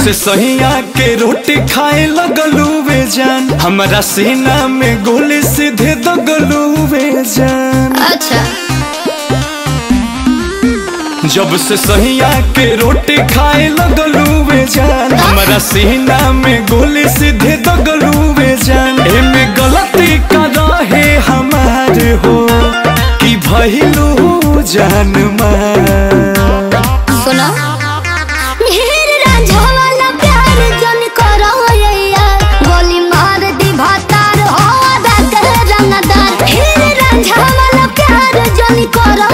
से सहिया के रोटी खाए लगलू वे जान, हमारा सीना में गोली सीधे दगलू वे जान। अच्छा जब से सहिया के रोटी खाए लगलू वे जान, हमारा सीना में गोली सीधे दगलू वे जान। एमे गलती का रहे हमार हो कि भइलू जान मार। सुनो ढेर रांझा वाला प्यार जन करो यार, गोली मार दी भातार हो आधा कर रंगदार। ढेर रांझा वाला प्यार जन करो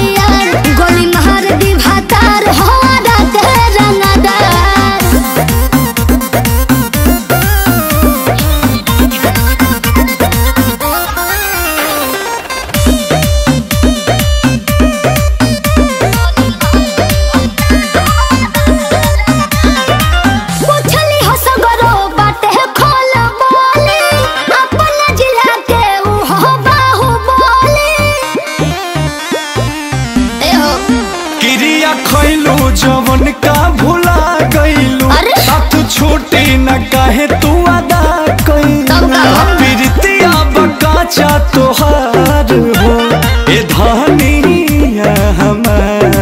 यार, गोली मार दी भातार हो आधा कर रंगदार। खैलू जवन का भुला गईलू, साथ छोटी न काहे तू अदा कईलू। प्रीतिया बकाचा तोहार हो ए धनिया हमार।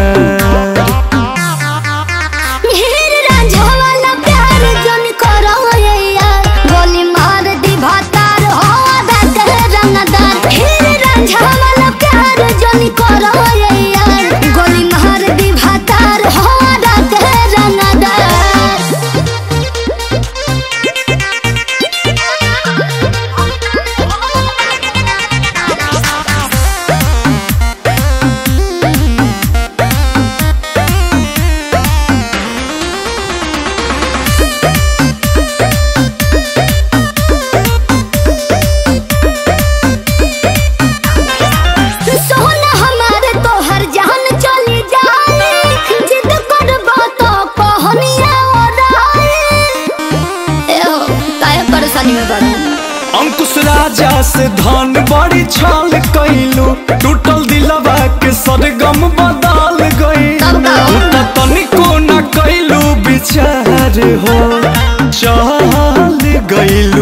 ढेर रांझा वाला प्यार जन करो यार, गोली मार दी भातार हो आधा कर रंगदार। ढेर रांझा वाला प्यार जन करो यार, गोली मार दी भातार हो आधा कर रंगदार। अंकुश राजा से धन बड़ी छाल कैलू, टूटल दिलवा के सरगम बदल गईलू। तनिको न कैलू विचार हो चल गईलू।